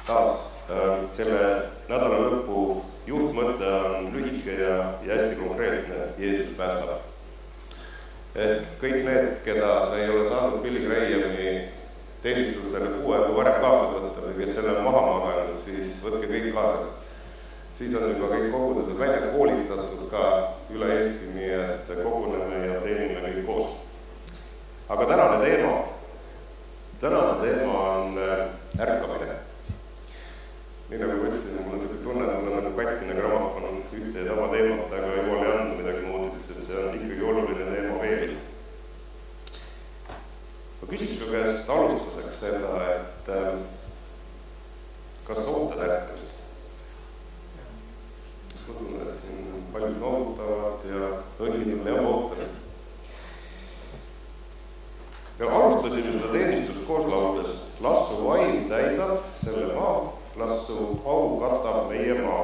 taas selle nädala lõpu juhtmõte on lühike ja hästi konkreetne: Jeesus päästab. Et kõik need, keda ta ei ole saanud Billy Grahami teenistustele 6 aega varem kaasa võtta või kes selle on maha maganud, siis võtke kõik kaasa. Siis on juba kõik kogudused välja koolitatud ka üle Eesti, nii et koguneme ja teenime kõik koos. Aga tänane teema on ärkamine. Nii nagu ma ütlesin, mul on selline tunne, et mul on nagu katkine grammofon on ühte ja tama teemat, aga Jumal ei andnud midagi muud, et see on ikkagi oluline teema veel. Ma küsiks su käest alustuseks seda, et kas sa ootad ärkamist? Ma tunnen, et siin paljud noogutavad ja õnnitavad ja ootan. Ja alustasime seda teenistust koos laudes. Lassu vaim täidab selle maa, lassu au katab meie maa.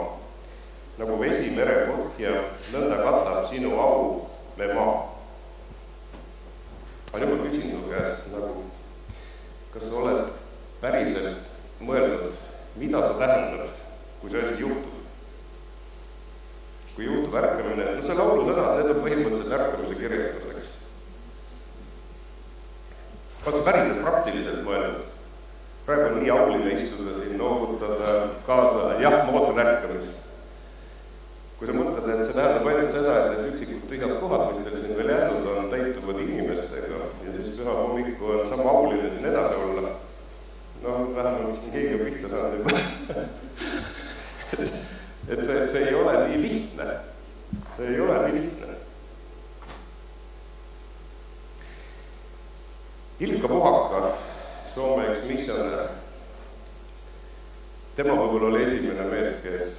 Nagu vesi mere põhja, nõnda katab sinu au me maa. Aga nüüd ma küsin su käest, kas sa oled päriselt mõelnud, mida see tähendab, kui see asi juhtub? Kui juhtub ärkamine, see laulu sõnad, need on põhimõtteliselt ärkamise kirjelduseks. Vaat sa päriselt praktiliselt mõelnud. Praegu on nii auline istuda siin, noogutada, kaasa, jah, ma ootan ärkamist. Kui sa mõtled, et see tähendab ainult seda, et need üksikud tühjad kohad, mis teil siin veel jäänud on, täituvad inimestega ja siis püha hommiku on sama auline siin edasi olla. No vähemalt siin keegi on pihta saanud juba. Et see ei ole nii lihtne. See ei ole nii lihtne. Ilkka Puhaka, Soome üks missionär. Tema võib-olla oli esimene mees, kes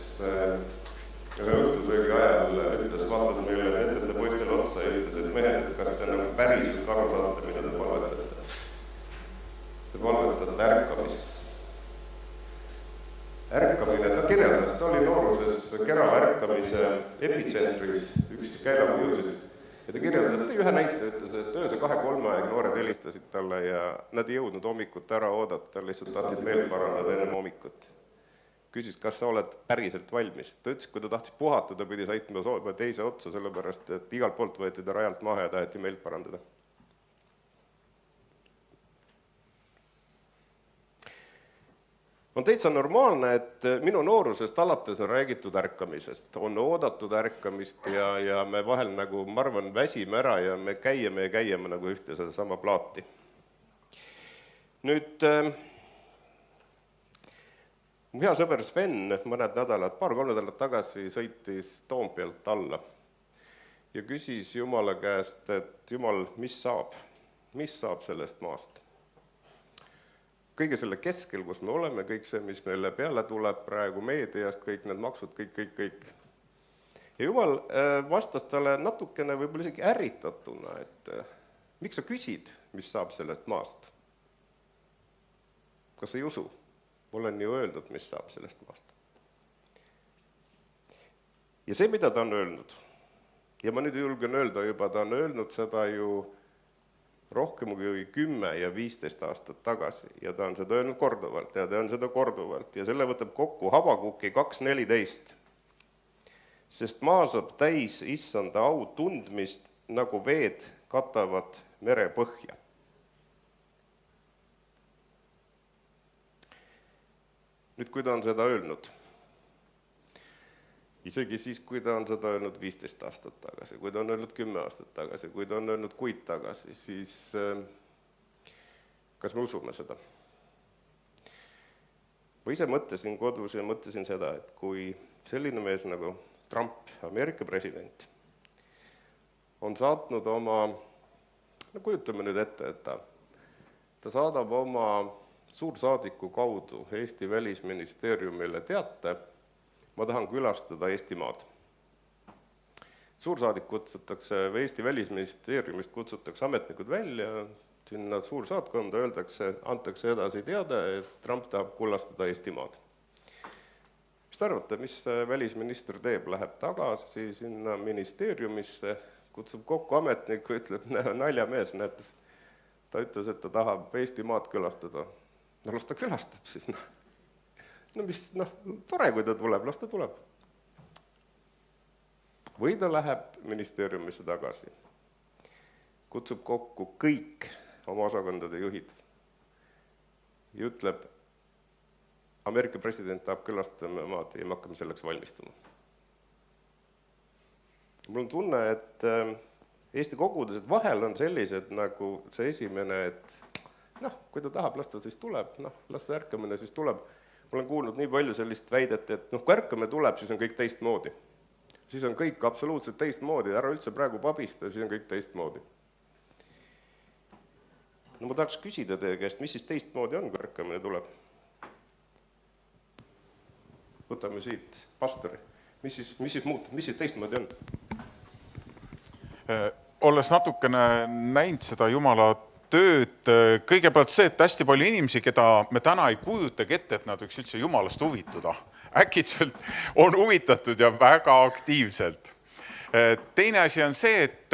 ühe õhtusöögi ajal ütles, vaatas meile etete poistele otsa ja ütles, et mehed, kas te nagu päriselt aru saate, mida te palvetate. Te palvetate ärkamist. Ärkamine, ta kirjeldas, ta oli nooruses kerava ärkamise epitsentris, üks käelakujusid. Ja ta kirjeldas, ühe näite ütles, et ööse 2-3 aeg noored helistasid talle ja nad ei jõudnud hommikut ära oodata, ta lihtsalt tahtsid meelt parandada enne hommikut. Küsis, kas sa oled päriselt valmis. Ta ütles, kui ta tahtis puhata, ta pidi saitma teise otsa, sellepärast, et igalt poolt võeti ta rajalt maha ja taheti meelt parandada. On täitsa normaalne, et minu noorusest alates on räägitud ärkamisest. On oodatud ärkamist ja me vahel nagu, ma arvan, väsime ära ja me käime nagu ühte seda sama plaati. Nüüd, mu hea sõber Sven paar-kolm nädalat tagasi sõitis Toompealt alla ja küsis Jumala käest, et Jumal, mis saab sellest maast? Kõige selle keskel, kus me oleme, kõik see, mis meile peale tuleb praegu meediast, kõik need maksud, kõik. Ja Jumal vastas talle natukene võib-olla isegi ärritatuna, et miks sa küsid, mis saab sellest maast? Kas sa ei usu? Olen ju öelnud, mis saab sellest maast. Ja see, mida ta on öelnud, ja ma nüüd julgen öelda juba, ta on öelnud seda ju rohkem kui 10 ja 15 aastat tagasi ja ta on seda öelnud korduvalt ja ta on seda korduvalt ja selle võtab kokku Habakuki 2.14. Sest maa saab täis issanda au tundmist, nagu veed katavad mere põhja. Nüüd, kui ta on seda öelnud, isegi siis, kui ta on seda öelnud 15 aastat tagasi, kui ta on öelnud 10 aastat tagasi, kui ta on öelnud kuid tagasi, siis kas me usume seda? Ma ise mõtlesin kodus ja mõtlesin seda, et kui selline mees nagu Trump, Ameerika president, on saatnud oma, kujutame nüüd ette, et ta saadab oma suursaadiku kaudu Eesti välisministeeriumile teate, ma tahan külastada Eestimaad. Suursaadik kutsutakse, või Eesti välisministeeriumist kutsutakse ametnikud välja, sinna suursaatkonda antakse edasi teada, et Trump tahab külastada Eestimaad. Mis te arvate, mis välisminister teeb? Läheb tagasi sinna ministeeriumisse, kutsub kokku ametniku, ütleb, naljamees, ta ütles, et ta tahab Eestimaad külastada. No las ta külastab siis. tore, kui ta tuleb, las ta tuleb. Või ta läheb ministeeriumisse tagasi, kutsub kokku kõik oma osakondade juhid ja ütleb, Ameerika president tahab külastama maad ja me hakkame selleks valmistuma. Mul on tunne, et Eesti kogudused vahel on sellised nagu see esimene, et kui ta tahab, las ta siis tuleb, las ta ärkamine siis tuleb. Ma olen kuulnud nii palju sellist väidet, et kui ärkamine tuleb, siis on kõik teistmoodi. Siis on kõik absoluutselt teistmoodi, ära üldse praegu pabista, siis on kõik teistmoodi. Ma tahaks küsida teie käest, mis siis teistmoodi on, kui ärkamine tuleb? Võtame siit pastori. Mis siis muutub? Mis siis teistmoodi on? Olles natukene näinud seda Jumala tööd, kõigepealt see, et hästi palju inimesi, keda me täna ei kujutagi ette, et nad võiks üldse Jumalast huvituda. Äkitselt on huvitatud ja väga aktiivselt. Teine asi on see, et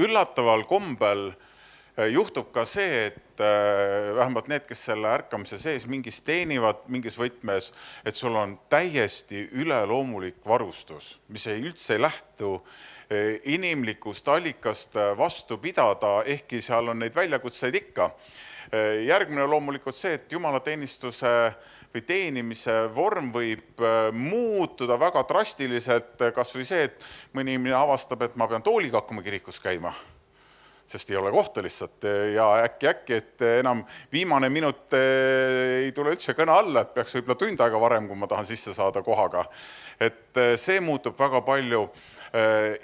üllataval kombel juhtub ka see, et vähemalt need, kes selle ärkamise sees mingis teenivad, mingis võtmes, et sul on täiesti üleloomulik varustus, mis üldse ei lähtu inimlikust allikast vastu pidada, ehkki seal on neid väljakutseid ikka. Järgmine loomulikult see, et jumalateenistuse või teenimise vorm võib muutuda väga drastiliselt, kas või see, et mõni inimene avastab, et ma pean tooliga hakkama kirikus käima, sest ei ole kohta lihtsalt ja äkki, et enam viimane minut ei tule üldse kõne alla, et peaks võib-olla tund aega varem, kui ma tahan sisse saada kohaga. Et see muutub väga palju.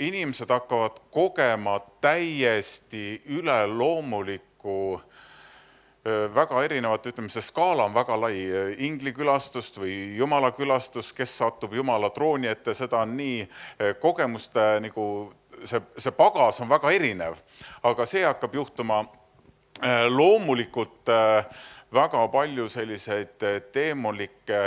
Inimesed hakkavad kogema täiesti üleloomulikku väga erinevat, ütleme, see skaala on väga lai, ingli külastust või Jumala külastust, kes satub Jumala trooni ette, seda on nii kogemuste, nagu see pagas on väga erinev, aga see hakkab juhtuma loomulikult väga palju selliseid teemolikke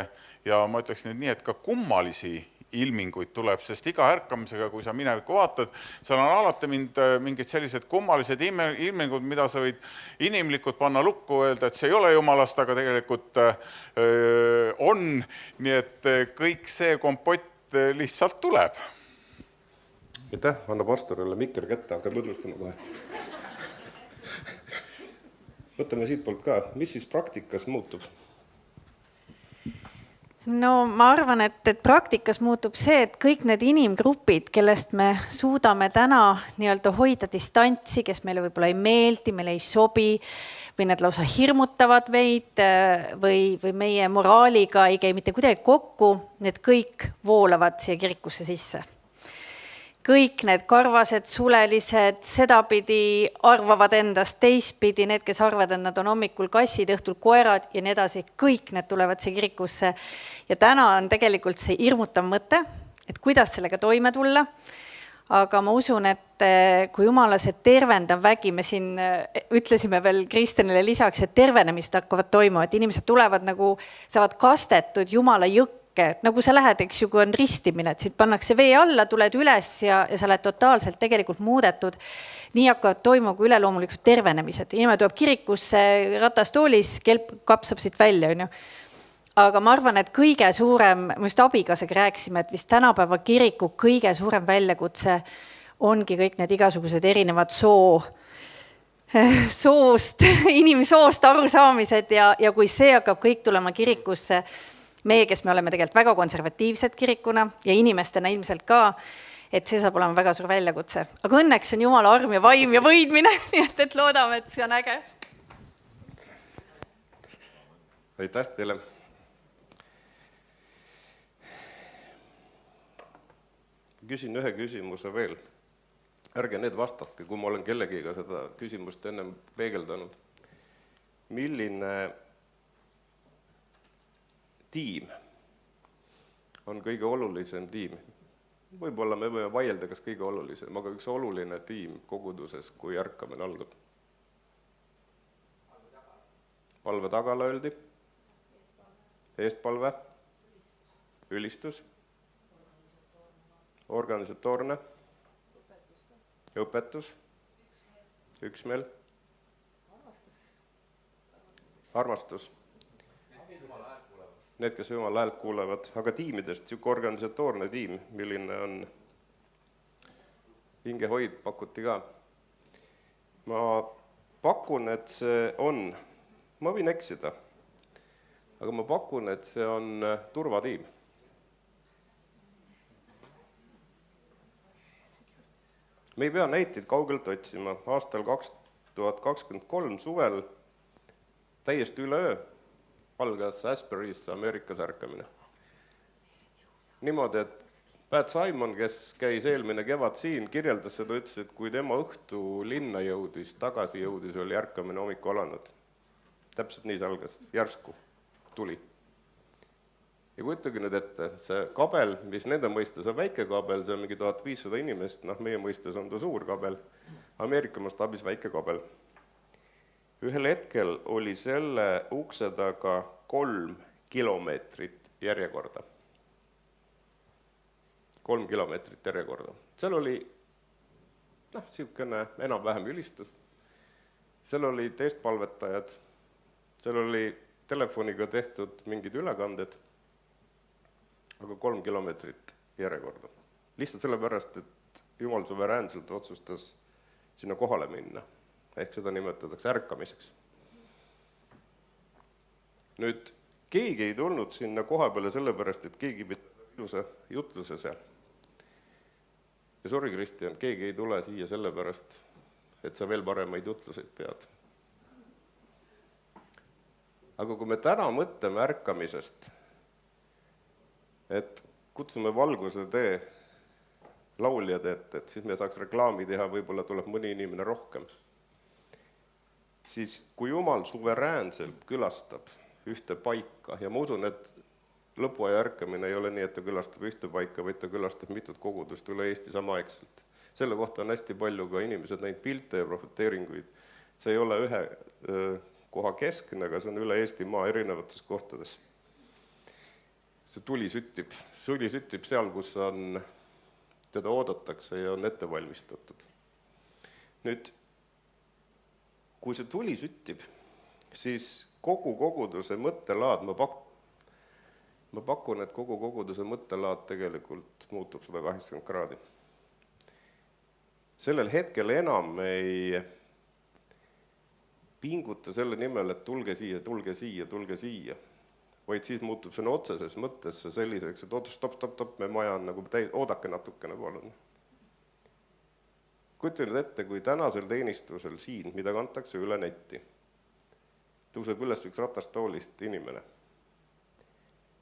ja ma ütleks nüüd nii, et ka kummalisi ilminguid tuleb, sest iga ärkamisega, kui sa minevikku vaatad, seal on alati mingid sellised kummalised ilmingud, mida sa võid inimlikult panna lukku, öelda, et see ei ole Jumalast, aga tegelikult on, nii et kõik see kompott lihtsalt tuleb. Aitäh, anna pastorile mikker kätte, hakkab mõdlustama kohe. Võtame siit poolt ka, mis siis praktikas muutub? No ma arvan, et praktikas muutub see, et kõik need inimgrupid, kellest me suudame täna nii-öelda hoida distantsi, kes meile võib-olla ei meeldi, meile ei sobi või need lausa hirmutavad veid või meie moraaliga ei käi mitte kuidagi kokku, need kõik voolavad siia kirikusse sisse. Kõik need karvased, sulelised, sedapidi arvavad endast teistpidi, need, kes arvavad, et nad on hommikul kassid, õhtul koerad ja nii edasi, kõik need tulevad siia kirikusse. Ja täna on tegelikult see hirmutav mõte, et kuidas sellega toime tulla. Aga ma usun, et kui Jumala see tervendav vägi, me siin ütlesime veel Kristjanile lisaks, et tervenemist hakkavad toimuma, et inimesed tulevad nagu, saavad kastetud Jumala jõkk, nagu sa lähed, eks ju, kui on ristimine, et siit pannakse vee alla, tuled üles ja sa oled totaalselt tegelikult muudetud. Nii hakkavad toimuma kui üleloomulikud tervenemised. Inimene tuleb kirikusse ratastoolis, kelp kapsab siit välja. Aga ma arvan, et kõige suurem, ma just abikaasega rääkisime, et vist tänapäeva kiriku kõige suurem väljakutse ongi kõik need igasugused erinevad soost, inimsoost arusaamised ja kui see hakkab kõik tulema kirikusse, meie, kes me oleme tegelikult väga konservatiivsed kirikuna ja inimestena ilmselt ka, et see saab olema väga suur väljakutse. Aga õnneks on Jumala arm ja vaim ja võidmine, nii et loodame, et see on äge. Aitäh teile. Küsin ühe küsimuse veel. Ärge need vastatke, kui ma olen kellegiga seda küsimust ennem peegeldanud. Milline tiim on kõige olulisem tiim. Võib-olla me võime vaielda, kas kõige olulisem, aga üks oluline tiim koguduses, kui ärkamine algab. Palve tagala öeldi, eestpalve, ülistus, organisatoorne, õpetus, üksmeel, armastus. need, kes Jumala häält kuulevad, aga tiimidest, niisugune organisatoorne tiim, milline on hingehoid, pakuti ka. Ma pakun, et see on, ma võin eksida, aga ma pakun, et see on turvatiim. Me ei pea näiteid kaugelt otsima. Aastal 2023 suvel täiesti üleöö algas Asbury's Ameerikas ärkamine. Niimoodi, et Pat Simon, kes käis eelmine kevad siin, kirjeldas seda, ütles, et kui tema õhtu linna jõudis, tagasi jõudis, oli ärkamine hommiku alanud. Täpselt nii see algas, järsku tuli. Ja kujutage nüüd ette, see kabel, mis nende mõistes on väike kabel, see on mingi 1500 inimest, meie mõistes on ta suur kabel, Ameerika mastaabis väike kabel. Ühel hetkel oli selle ukse taga 3 kilomeetrit järjekorda. 3 kilomeetrit järjekorda. Seal oli siukene enam-vähem ülistus. Seal oli teestpalvetajad, seal oli telefoniga tehtud mingid ülekanded, aga 3 kilomeetrit järjekorda. Lihtsalt sellepärast, et Jumal suveräänselt otsustas sinna kohale minna. Ehk seda nimetatakse ärkamiseks. Nüüd, keegi ei tulnud sinna koha peale sellepärast, et keegi pidab ilusa jutluse seal. Ja sorry, Kristjan, keegi ei tule siia sellepärast, et sa veel paremaid jutluseid pead. Aga kui me täna mõtleme ärkamisest, et kutsume valguse tee lauljad ette, et siis me saaks reklaami teha, võib-olla tuleb mõni inimene rohkem. Siis kui Jumal suveräänselt külastab ühte paika, ja ma usun, et lõpuaja ärkamine ei ole nii, et ta külastab ühte paika, vaid ta külastab mitut kogudust üle Eesti samaaegselt. Selle kohta on hästi palju ka inimesed näinud pilte ja profeteeringuid. See ei ole ühe koha keskne, aga see on üle Eestimaa erinevates kohtades. See tuli süttib seal, kus teda oodatakse ja on ette valmistatud. Nüüd, kui see tuli süttib, siis kogu koguduse mõttelaad, ma pakun, et kogu koguduse mõttelaad tegelikult muutub 180 kraadi. Sellel hetkel enam ei pinguta selle nimel, et tulge siia, vaid siis muutub see otseses mõttes selliseks, et stopp, me maja on nagu oodake natukene palun. Kujutage nüüd ette, kui tänasel teenistusel siin, mida kantakse üle netti, tõuseb üles üks ratastoolist inimene,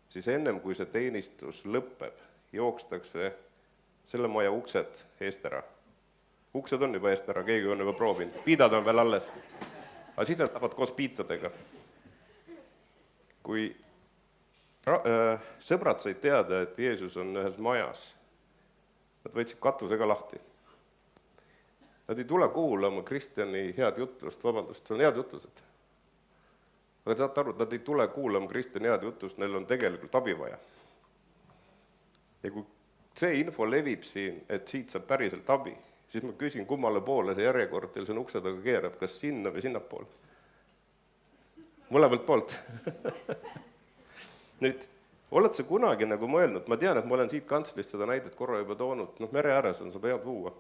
siis ennem kui see teenistus lõpeb, jookstakse selle maja uksed eest ära. Uksed on juba eest ära, keegi on juba proovinud, piidad on veel alles, aga siis nad lähevad koos piitadega. Kui sõbrad said teada, et Jeesus on ühes majas, nad võtsid katusega lahti. Nad ei tule kuulama Kristjani head jutlust, vabandust, see on head jutlused. Aga te saate aru, et nad ei tule kuulama Kristjani head jutlust, neil on tegelikult abi vaja. Ja kui see info levib siin, et siit saab päriselt abi, siis ma küsin, kummale poole see järjekord teil see ukse taga keerab, kas sinna või sinnapool? Mõlemalt poolt. Nüüd, oled sa kunagi nagu mõelnud, ma tean, et ma olen siit kantslist seda näidet korra juba toonud, mere ääres on seda head tuua,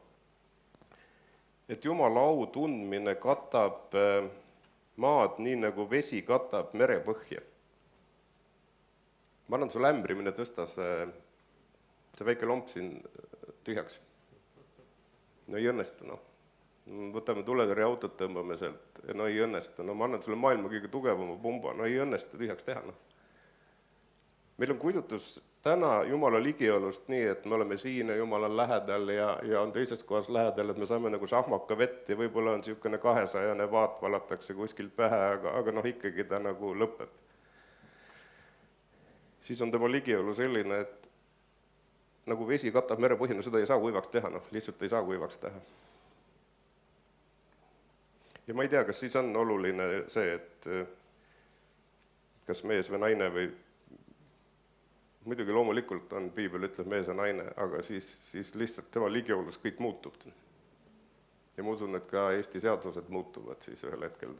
et Jumala au tundmine katab maad nii nagu vesi katab merepõhja. Ma annan sulle ämbri, mine tõsta see väike lomp siin tühjaks. No ei õnnestu, Võtame tuletõrje autot, tõmbame sealt, no ei õnnestu, ma annan sulle maailma kõige tugevama pumba, no ei õnnestu tühjaks teha, Meil on kujutus täna Jumala ligiolust nii, et me oleme siin ja Jumal on lähedal ja on teises kohas lähedal, et me saame nagu sahmaka vett ja võib-olla on niisugune 200 vaat valatakse kuskilt pähe, aga ikkagi ta nagu lõpeb. Siis on tema ligiolu selline, et nagu vesi katab merepõhja, seda ei saa kuivaks teha, lihtsalt ei saa kuivaks teha. Ja ma ei tea, kas siis on oluline see, et kas mees või naine või muidugi loomulikult on, piibel ütleb mees ja naine, aga siis lihtsalt tema ligiolus kõik muutub. Ja ma usun, et ka Eesti seadused muutuvad siis ühel hetkel.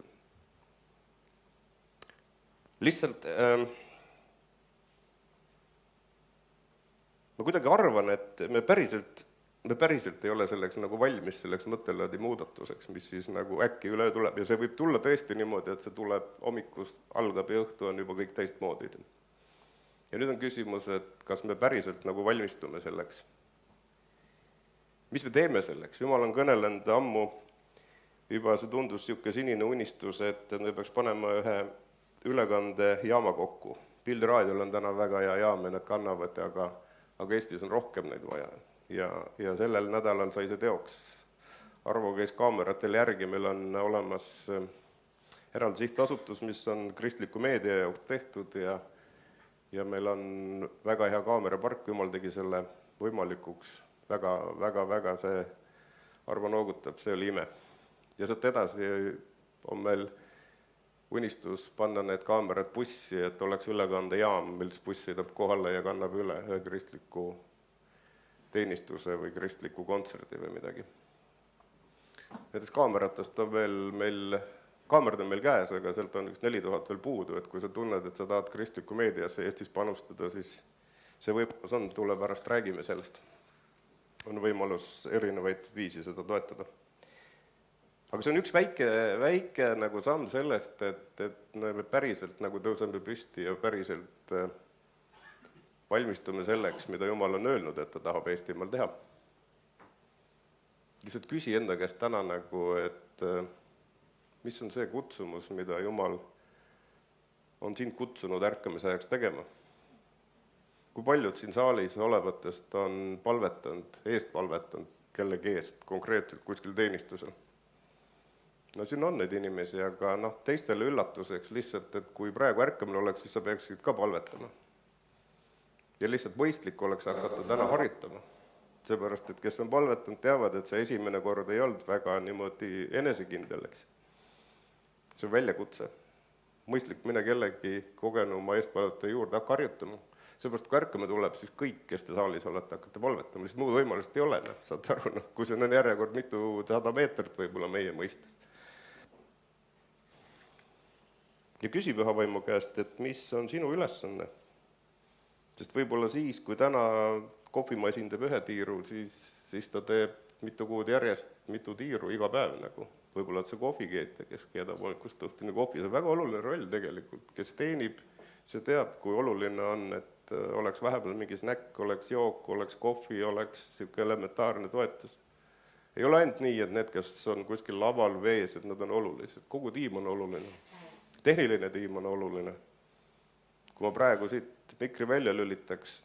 Lihtsalt ma kuidagi arvan, et me päriselt ei ole selleks nagu valmis selleks mõttelaadi muudatuseks, mis siis nagu äkki üle tuleb ja see võib tulla tõesti niimoodi, et see tuleb hommikust, algab ja õhtu on juba kõik teistmoodi. Ja nüüd on küsimus, et kas me päriselt nagu valmistume selleks. Mis me teeme selleks? Jumal on kõnelenud ammu, juba see tundus niisugune sinine unistus, et me peaks panema ühe ülekandejaama kokku. Pildiraadiol on täna väga hea jaam ja need kannavad, aga Eestis on rohkem neid vaja. Ja sellel nädalal sai see teoks. Arvo käis kaameratel järgi, meil on olemas eraldi sihtasutus, mis on kristliku meedia jaoks tehtud ja meil on väga hea kaamerapark, Jumal tegi selle võimalikuks, väga see Arvo noogutab, see oli ime. Ja sealt edasi on meil unistus panna need kaamerad bussi, et oleks ülekandejaam, mis buss sõidab kohale ja kannab üle ühe kristliku teenistuse või kristliku kontserdi või midagi. Näiteks kaameratest on kaamerad on meil käes, aga sealt on 4000 veel puudu, et kui sa tunned, et sa tahad kristliku meediasse Eestis panustada, siis see võimalus on, tule pärast räägime sellest. On võimalus erinevaid viisi seda toetada. Aga see on üks väike nagu samm sellest, et me päriselt nagu tõuseme püsti ja päriselt valmistume selleks, mida Jumal on öelnud, et ta tahab Eestimaal teha. Lihtsalt küsi enda käest täna nagu, et mis on see kutsumus, mida Jumal on sind kutsunud ärkamise ajaks tegema. Kui paljud siin saalis olevatest on eest palvetanud kellegi eest, konkreetselt kuskil teenistusel. No siin on neid inimesi, aga teistele üllatuseks lihtsalt, et kui praegu ärkamine oleks, siis sa peaksid ka palvetama. Ja lihtsalt mõistlik oleks hakata täna harjutama. Seepärast, et kes on palvetanud, teavad, et see esimene kord ei olnud väga niimoodi enesekindel, eks. See on väljakutse. Mõistlik mine kellegi kogenuma eestpalvetaja juurde, hakka harjutama. Seepärast, kui ärkame tuleb, siis kõik, kes te saalis olete, hakkate palvetama, siis muud võimalust ei ole. Saad aru, kui see on järjekord mitu 100 meetrit võib-olla meie mõistes. Ja küsi Püha Vaimu käest, et mis on sinu ülesanne? Sest võib-olla siis, kui täna kohvimasin teeb ühe tiiru, siis ta teeb mitu kuud järjest, mitu tiiru iga päev nagu. Võib-olla see kohvikeetja, kes keedab hommikust õhtuni kohvi, see on väga oluline roll tegelikult. Kes teenib, see teab, kui oluline on, et oleks vahepeal mingi snäkk, oleks jook, oleks kohvi, oleks siuke elementaarne toetus. Ei ole ainult nii, et need, kes on kuskil laval vees, et nad on olulised. Kogu tiim on oluline. Tehniline tiim on oluline. Kui ma praegu siit mikri välja lülitaks,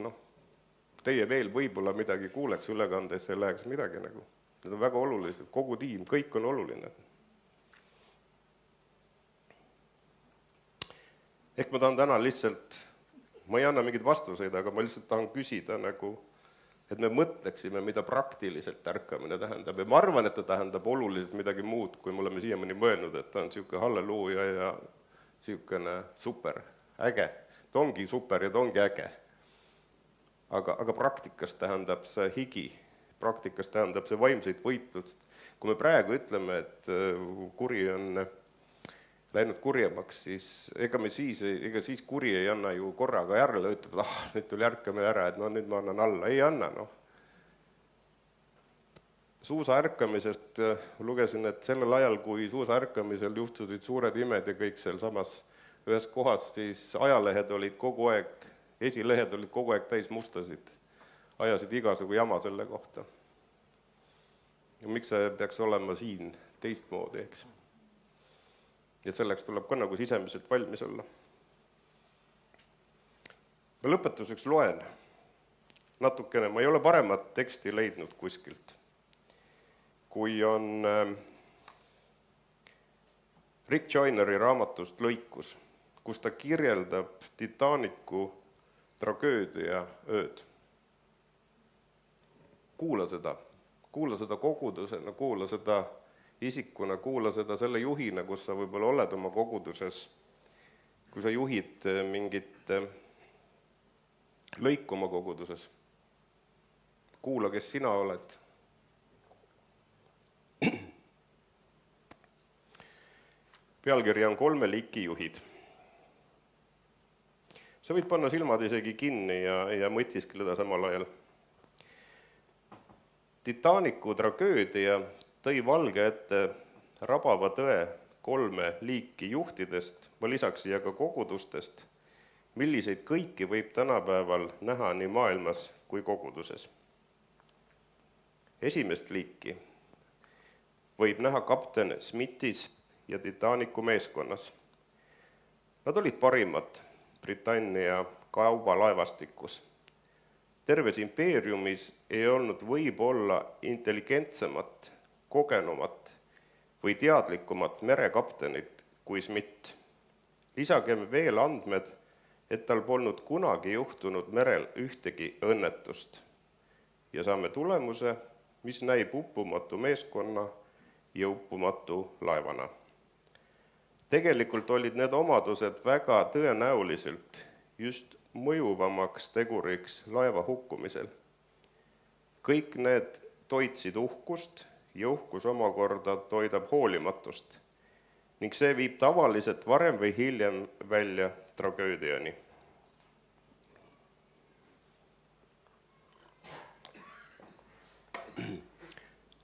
teie veel võib-olla midagi kuuleks ülekandes, ei läheks midagi nagu. Need on väga olulised, kogu tiim, kõik on oluline. Ehk ma tahan täna lihtsalt, ma ei anna mingeid vastuseid, aga ma lihtsalt tahan küsida nagu, et me mõtleksime, mida praktiliselt ärkamine tähendab. Ja ma arvan, et ta tähendab oluliselt midagi muud, kui me oleme siiamaani mõelnud, et ta on siuke halleluuja ja siukene super, äge. Ta ongi super ja ta ongi äge. Aga praktikas tähendab see higi, praktikas tähendab see vaimseid võitlust. Kui me praegu ütleme, et kuri on läinud kurjemaks, siis ega siis kuri ei anna ju korraga järele, ütleb, et nüüd tuli ärkamine ära, et nüüd ma annan alla. Ei anna, Suusa ärkamisest lugesin, et sellel ajal, kui suusa ärkamisel juhtusid suured imed ja kõik seal samas ühes kohas, siis ajalehed olid kogu aeg, esilehed olid kogu aeg täis mustasid, ajasid igasugu jama selle kohta. Ja miks see peaks olema siin teistmoodi, eks? Ja selleks tuleb ka nagu sisemiselt valmis olla. Ma lõpetuseks loen natukene, ma ei ole paremat teksti leidnud kuskilt, kui on Rick Joyneri raamatust Lõikus, kus ta kirjeldab Titanicu tragöödia ööd. Kuula seda kogudusena, kuula seda isikuna, kuula seda selle juhina, kus sa võib-olla oled oma koguduses, kui sa juhid mingit lõiku oma koguduses. Kuula, kes sina oled. Pealkirja on 3 liiki juhid. Sa võid panna silmad isegi kinni ja mõtiskleda samal ajal. Titanicu tragöödia tõi valge ette rabava tõe 3 liiki juhtidest, ma lisaks siia ka kogudustest, milliseid kõiki võib tänapäeval näha nii maailmas kui koguduses. Esimest liiki võib näha kapten Smithis ja Titanicu meeskonnas. Nad olid parimad Britannia kaubalaevastikus. Terves impeeriumis ei olnud võib-olla intelligentsemat, kogenumat või teadlikumat merekaptenit kui Smith. Lisagem veel andmed, et tal polnud kunagi juhtunud merel ühtegi õnnetust. Ja saame tulemuse, mis näib uppumatu meeskonna ja uppumatu laevana. Tegelikult olid need omadused väga tõenäoliselt just mõjuvamaks teguriks laeva hukkumisel. Kõik need toitsid uhkust ja uhkus omakorda toidab hoolimatust ning see viib tavaliselt varem või hiljem välja tragöödiani.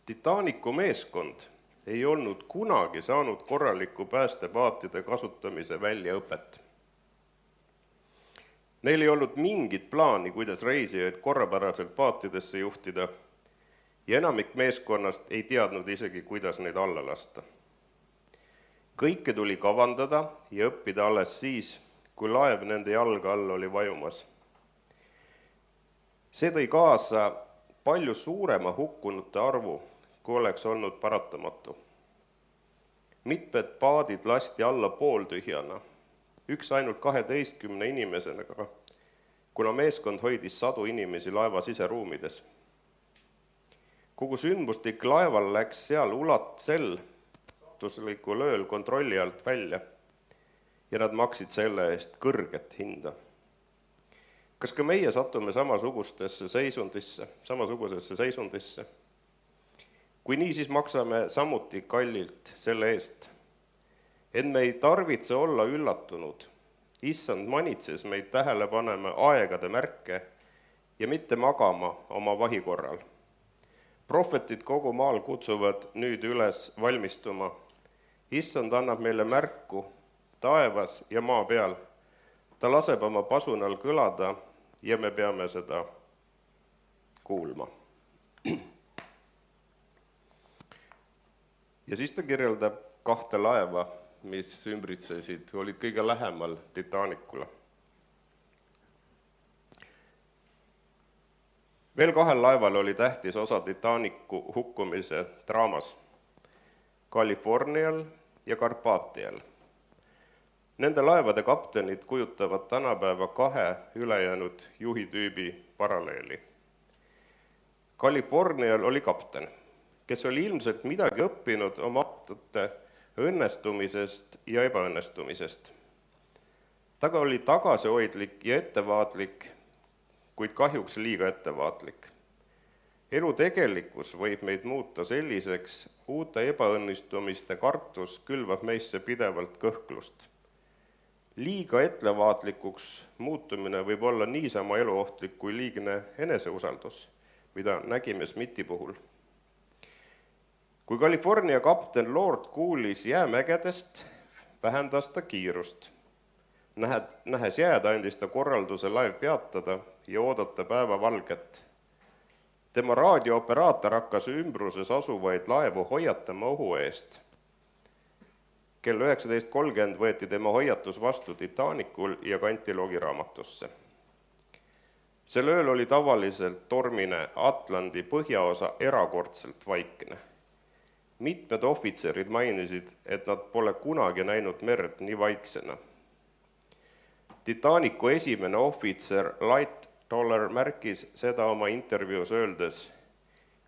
Titanicu meeskond ei olnud kunagi saanud korralikku päästepaatide kasutamise väljaõpet. Neil ei olnud mingit plaani, kuidas reisijaid korrapäraselt paatidesse juhtida ja enamik meeskonnast ei teadnud isegi, kuidas neid alla lasta. Kõike tuli kavandada ja õppida alles siis, kui laev nende jalga all oli vajumas. See tõi kaasa palju suurema hukkunute arvu, kui oleks olnud paratamatu. Mitmed paadid lasti alla pooltühjana, üks ainult 12 inimesega, kuna meeskond hoidis 100 inimesi laeva siseruumides. Kogu sündmustik laeval läks seal ulatuslikul ööl kontrolli alt välja ja nad maksid selle eest kõrget hinda. Kas ka meie satume samasugusesse seisundisse? Kui nii, siis maksame samuti kallilt selle eest. Ent me ei tarvitse olla üllatunud. Issand manitses meid tähele panema aegade märke ja mitte magama oma vahikorral. Prohvetid kogu maal kutsuvad nüüd üles valmistuma. Issand annab meile märku taevas ja maa peal. Ta laseb oma pasunal kõlada ja me peame seda kuulma. Ja siis ta kirjeldab 2 laeva, mis ümbritsesid, olid kõige lähemal Titanicule. Veel 2 laeval oli tähtis osa Titanicu hukkumise draamas, Californial ja Carpathial. Nende laevade kaptenid kujutavad tänapäeva 2 ülejäänud juhitüübi paralleeli. Californial oli kapten, kes oli ilmselt midagi õppinud oma aastate õnnestumisest ja ebaõnnestumisest. Ta oli tagasihoidlik ja ettevaatlik, kuid kahjuks liiga ettevaatlik. Elu tegelikkus võib meid muuta selliseks, uute ebaõnnestumiste kartus külvab meisse pidevalt kõhklust. Liiga ettevaatlikuks muutumine võib olla niisama eluohtlik kui liigne eneseusaldus, mida nägime Smithi puhul. Kui California kapten Lord kuulis jäämägedest, vähendas ta kiirust. Nähes jääd andis ta korralduse laev peatada ja oodata päevavalget. Tema raadiooperaator hakkas ümbruses asuvaid laevu hoiatama ohu eest. Kell 19.30 võeti tema hoiatus vastu Titanicul ja kanti logiraamatusse. Sel ööl oli tavaliselt tormine Atlandi põhjaosa erakordselt vaikne. Mitmed ohvitserid mainisid, et nad pole kunagi näinud merd nii vaiksena. Titanicu esimene ohvitser Light-Toller märkis seda oma intervjuus öeldes,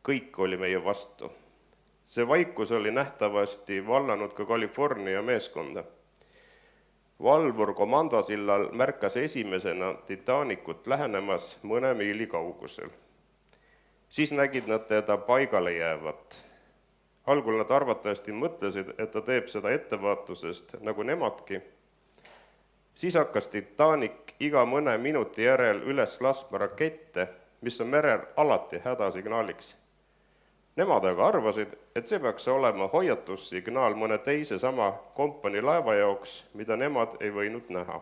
kõik oli meie vastu. See vaikus oli nähtavasti vallanud ka California meeskonda. Valvur komandosillal märkas esimesena Titanicut lähenemas mõne miili kaugusel. Siis nägid nad teda paigale jäävat. Algul nad arvatavasti mõtlesid, et ta teeb seda ettevaatusest nagu nemadki. Siis hakkas Titanic iga mõne minuti järel üles laskma rakette, mis on merel alati hädasignaaliks. Nemad aga arvasid, et see peaks olema hoiatussignaal mõne teise sama kompanii laeva jaoks, mida nemad ei võinud näha.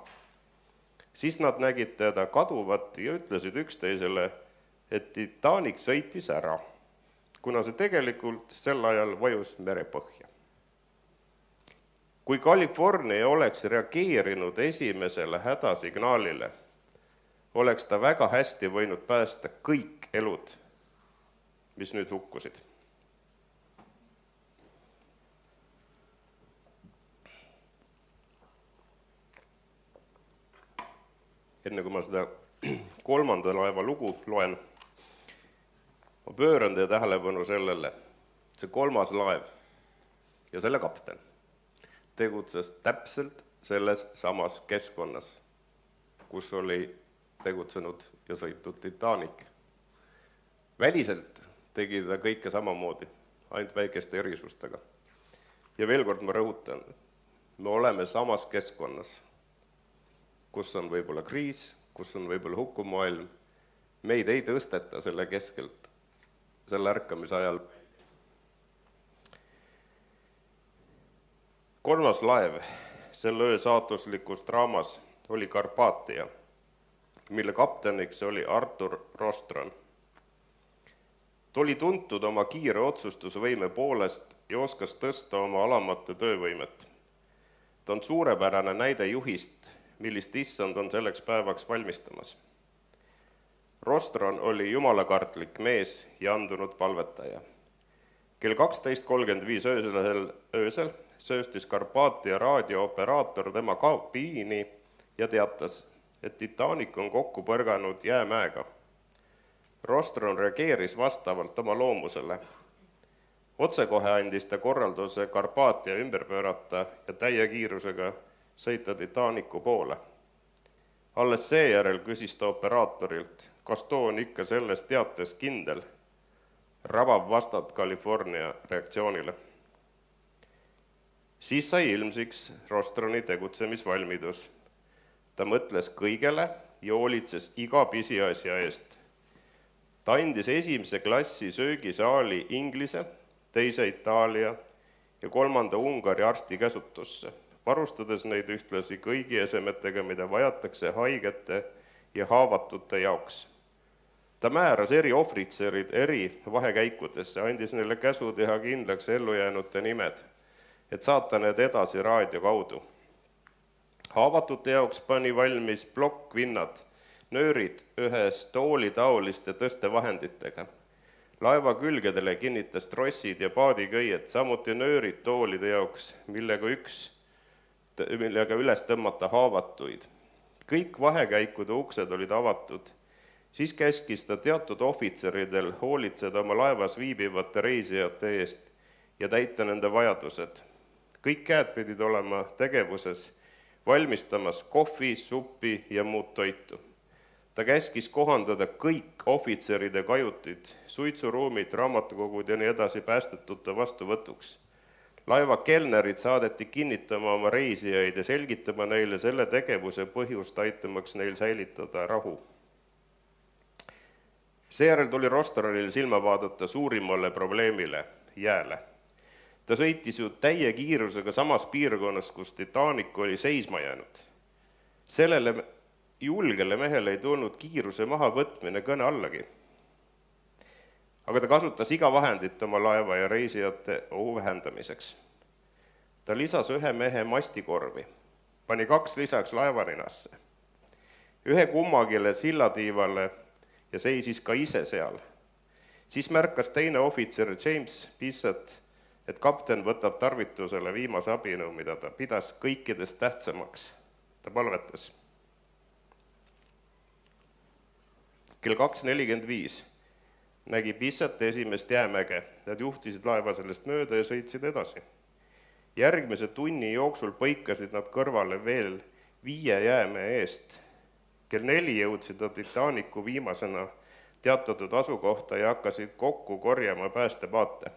Siis nad nägid teda kaduvat ja ütlesid üksteisele, et Titanic sõitis ära, kuna see tegelikult sel ajal vajus merepõhja. Kui California oleks reageerinud esimesele hädasignaalile, oleks ta väga hästi võinud päästa kõik elud, mis nüüd hukkusid. Enne kui ma seda 3. laeva lugu loen, ma pööran teie tähelepanu sellele, see 3. laev ja selle kapten tegutses täpselt selles samas keskkonnas, kus oli tegutsenud ja sõitnud Titanic. Väliselt tegi ta kõike samamoodi, ainult väikeste erisustega. Ja veel kord ma rõhutan, me oleme samas keskkonnas, kus on võib-olla kriis, kus on võib-olla hukkumaailm. Meid ei tõsteta selle keskelt, selle ärkamise ajal. 3. laev selle öö saatuslikus draamas oli Carpathia, mille kapteniks oli Arthur Rostron. Ta oli tuntud oma kiire otsustusvõime poolest ja oskas tõsta oma alamate töövõimet. Ta on suurepärane näide juhist, millist issand on selleks päevaks valmistamas. Rostron oli jumalakartlik mees ja andunud palvetaja. Kell 12:35 öösel sööstis Carpathia raadiooperaator tema kabiini ja teatas, et Titanic on kokku põrganud jäämäega. Rostron reageeris vastavalt oma loomusele. Otsekohe andis ta korralduse Carpathia ümber pöörata ja täie kiirusega sõita Titanicu poole. Alles seejärel küsis ta operaatorilt, kas too on ikka selles teates kindel, rabab vastat California reaktsioonile. Siis sai ilmsiks Rostroni tegutsemisvalmidus. Ta mõtles kõigele ja hoolitses iga pisiasja eest. Ta andis 1. klassi söögisaali Inglise, 2. Itaalia ja 3. Ungari arsti käsutusse, varustades neid ühtlasi kõigi esemetega, mida vajatakse haigete ja haavatute jaoks. Ta määras eri ohvritserid eri vahekäikudesse, andis neile käsu teha kindlaks ellujäänute nimed, et saata need edasi raadio kaudu. Haavatute jaoks pani valmis plokkvinnad, nöörid ühes toolitaoliste tõstevahenditega. Laeva külgedele kinnitas trossid ja paadiköied, samuti nöörid toolide jaoks, millega üles tõmmata haavatuid. Kõik vahekäikude uksed olid avatud. Siis käskis ta teatud ohvitseridel hoolitseda oma laevas viibivate reisijate eest ja täita nende vajadused. Kõik käed pidid olema tegevuses, valmistamas kohvi, suppi ja muud toitu. Ta käskis kohandada kõik ohvitseride kajutid, suitsuruumid, raamatukogud ja nii edasi päästetute vastuvõtuks. Laeva kelnerid saadeti kinnitama oma reisijaid ja selgitama neile selle tegevuse põhjust, aitamaks neil säilitada rahu. Seejärel tuli Rostronil silma vaadata suurimale probleemile, jääle. Ta sõitis ju täie kiirusega samas piirkonnas, kus Titanic oli seisma jäänud. Sellele julgele mehele ei tulnud kiiruse mahavõtmine kõne allagi. Aga ta kasutas iga vahendit oma laeva ja reisijate ohu vähendamiseks. Ta lisas 1 mehe mastikorvi, pani 2 lisaks laevarinasse, 1 kummagile sillatiivale ja seisis ka ise seal. Siis märkas teine ohvitser James Bissett, et kapten võtab tarvitusele viimase abinõu, mida ta pidas kõikidest tähtsamaks. Ta palvetas. Kell 2:45 nägi Bissett esimest jäämäge. Nad juhtisid laeva sellest mööda ja sõitsid edasi. Järgmise tunni jooksul põikasid nad kõrvale veel 5 jäämäe eest. Kell 4 jõudsid nad Titanicu viimasena teatatud asukohta ja hakkasid kokku korjama päästepaate.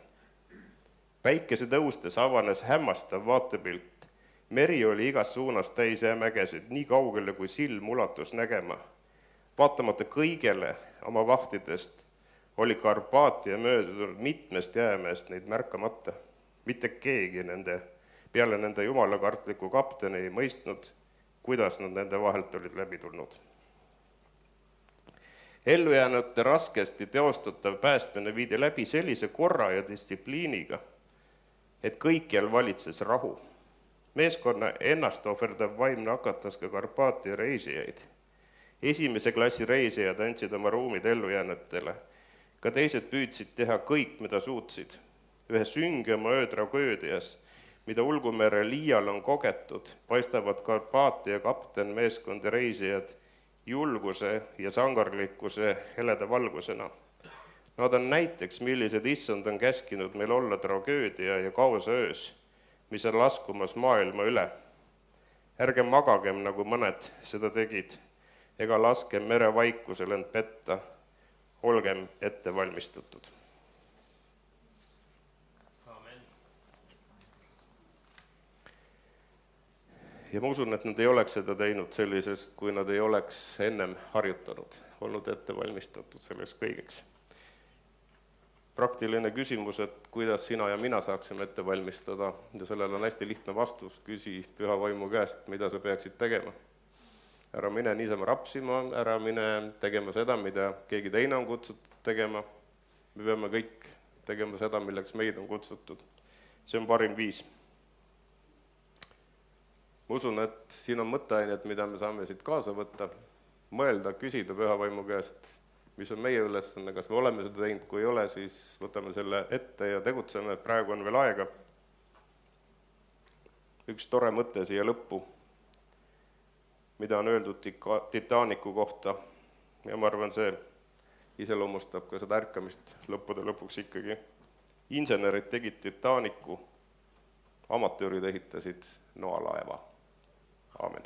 Päikese tõustes avanes hämmastav vaatepilt. Meri oli igas suunas täis jäämägesid, nii kaugele kui silm ulatus nägema. Vaatamata kõigele oma vahtidest oli Karpaatia möödunud mitmest jäämäest neid märkamata. Mitte keegi peale nende jumalakartliku kapteni ei mõistnud, kuidas nad nende vahelt olid läbi tulnud. Ellujäänute raskesti teostatav päästmine viidi läbi sellise korra ja distsipliiniga, et kõikjal valitses rahu. Meeskonna ennast ohverdav vaim nakatas ka Karpaatia reisijaid. Esimese klassi reisijad andsid oma ruumid ellujäänutele. Ka teised püüdsid teha kõik, mida suutsid. Ühe süngema öö tragöödias, mida Ulgumere liial on kogetud, paistavad Karpaatia kapten, meeskond ja reisijad julguse ja sangarlikkuse heleda valgusena. Nad on näiteks, millised issand on käskinud meil olla tragöödia ja kaose öös, mis on laskumas maailma üle. Ärge magagem, nagu mõned seda tegid, ega laskem mere vaikusel end petta, olgem ette valmistatud. Ja ma usun, et nad ei oleks seda teinud sellisest, kui nad ei oleks ennem harjutanud, olnud ette valmistatud selleks kõigeks. Praktiline küsimus, et kuidas sina ja mina saaksime ette valmistada, ja sellel on hästi lihtne vastus, küsi püha vaimu käest, mida sa peaksid tegema. Ära mine niisama rapsima, ära mine tegema seda, mida keegi teine on kutsutud tegema. Me peame kõik tegema seda, milleks meid on kutsutud. See on parim viis. Ma usun, et siin on mõtteainet, mida me saame siit kaasa võtta, mõelda, küsida püha vaimu käest, mis on meie ülesanne, kas me oleme seda teinud, kui ei ole, siis võtame selle ette ja tegutseme, praegu on veel aega. Üks tore mõte siia lõppu, mida on öeldud Titanicu kohta, ja ma arvan, see iseloomustab ka seda ärkamist lõppude lõpuks ikkagi. Insenerid tegid Titanicu, amatöörid ehitasid noalaeva. Aamen.